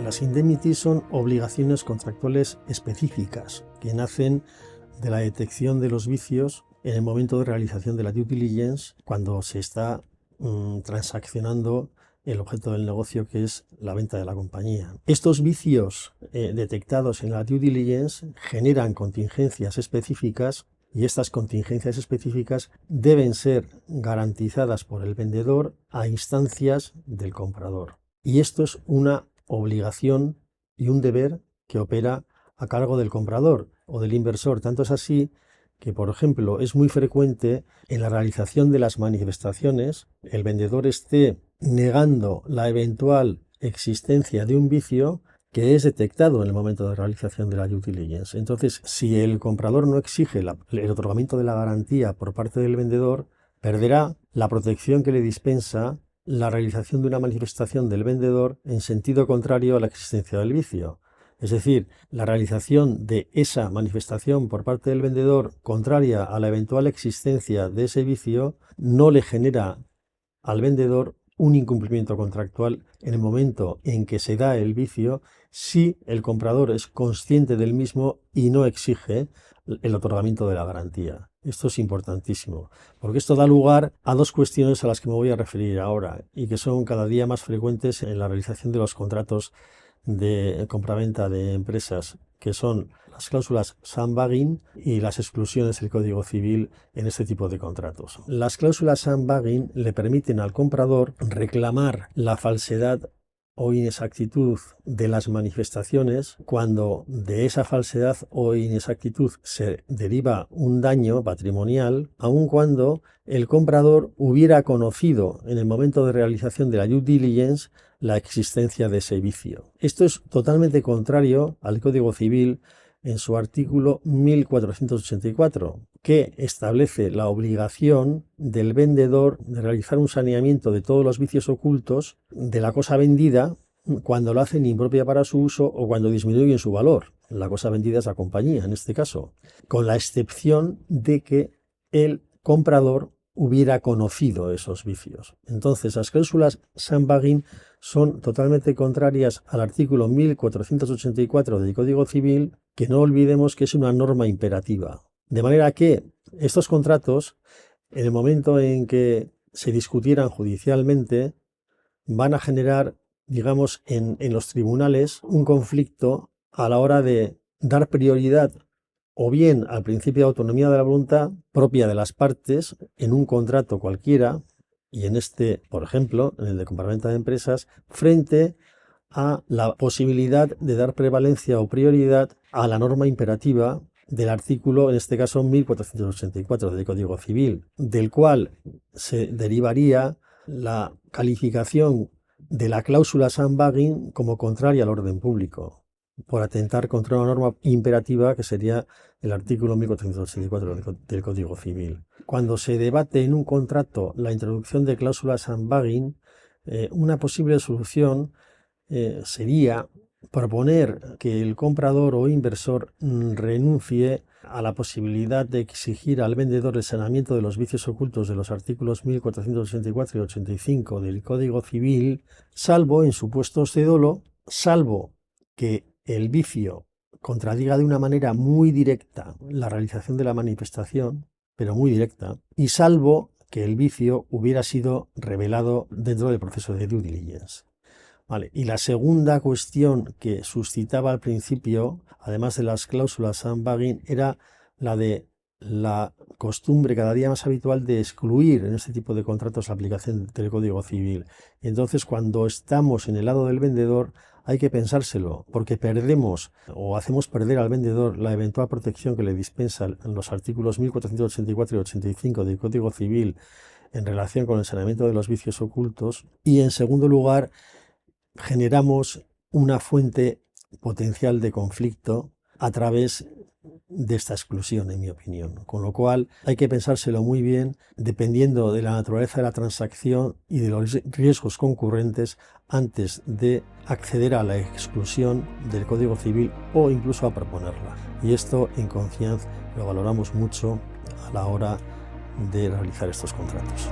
Las indemnities son obligaciones contractuales específicas que nacen de la detección de los vicios en el momento de realización de la due diligence, cuando se está transaccionando el objeto del negocio, que es la venta de la compañía. Estos vicios detectados en la due diligence generan contingencias específicas, y estas contingencias específicas deben ser garantizadas por el vendedor a instancias del comprador. Y esto es una obligación y un deber que opera a cargo del comprador o del inversor. Tanto es así que, por ejemplo, es muy frecuente en la realización de las manifestaciones el vendedor esté negando la eventual existencia de un vicio que es detectado en el momento de realización de la due diligence. Entonces, si el comprador no exige el otorgamiento de la garantía por parte del vendedor, perderá la protección que le dispensa la realización de una manifestación del vendedor en sentido contrario a la existencia del vicio. Es decir, la realización de esa manifestación por parte del vendedor contraria a la eventual existencia de ese vicio no le genera al vendedor un incumplimiento contractual en el momento en que se da el vicio, si el comprador es consciente del mismo y no exige el otorgamiento de la garantía. Esto es importantísimo, porque esto da lugar a dos cuestiones a las que me voy a referir ahora y que son cada día más frecuentes en la realización de los contratos de compraventa de empresas, que son las cláusulas sandbagging y las exclusiones del Código Civil en este tipo de contratos. Las cláusulas sandbagging le permiten al comprador reclamar la falsedad o inexactitud de las manifestaciones cuando de esa falsedad o inexactitud se deriva un daño patrimonial, aun cuando el comprador hubiera conocido en el momento de realización de la due diligence la existencia de ese vicio. Esto es totalmente contrario al Código Civil en su artículo 1484, que establece la obligación del vendedor de realizar un saneamiento de todos los vicios ocultos de la cosa vendida cuando lo hacen impropia para su uso o cuando disminuyen su valor. La cosa vendida es la compañía, en este caso, con la excepción de que el comprador hubiera conocido esos vicios. Entonces, las cláusulas sandbagging son totalmente contrarias al artículo 1484 del Código Civil, que no olvidemos que es una norma imperativa. De manera que estos contratos, en el momento en que se discutieran judicialmente, van a generar, digamos, en los tribunales un conflicto a la hora de dar prioridad o bien al principio de autonomía de la voluntad propia de las partes en un contrato cualquiera, y en este, por ejemplo, en el de compraventa de empresas, frente a la posibilidad de dar prevalencia o prioridad a la norma imperativa del artículo, en este caso 1484 del Código Civil, del cual se derivaría la calificación de la cláusula sandbagging como contraria al orden público, por atentar contra una norma imperativa que sería el artículo 1484 del Código Civil. Cuando se debate en un contrato la introducción de cláusulas sandbagging, una posible solución sería proponer que el comprador o inversor renuncie a la posibilidad de exigir al vendedor el saneamiento de los vicios ocultos de los artículos 1484 y 85 del Código Civil, salvo en supuestos de dolo, salvo que el vicio contradiga de una manera muy directa la realización de la manifestación, pero muy directa, y salvo que el vicio hubiera sido revelado dentro del proceso de due diligence. Vale. Y la segunda cuestión que suscitaba al principio, además de las cláusulas sandbagging, era la de la costumbre cada día más habitual de excluir en este tipo de contratos la aplicación del Código Civil. Y entonces, cuando estamos en el lado del vendedor, hay que pensárselo, porque perdemos o hacemos perder al vendedor la eventual protección que le dispensan los artículos 1484 y 85 del Código Civil en relación con el saneamiento de los vicios ocultos. Y en segundo lugar, generamos una fuente potencial de conflicto a través de esta exclusión, en mi opinión. Con lo cual hay que pensárselo muy bien, dependiendo de la naturaleza de la transacción y de los riesgos concurrentes, antes de acceder a la exclusión del Código Civil o incluso a proponerla. Y esto en Confianz lo valoramos mucho a la hora de realizar estos contratos.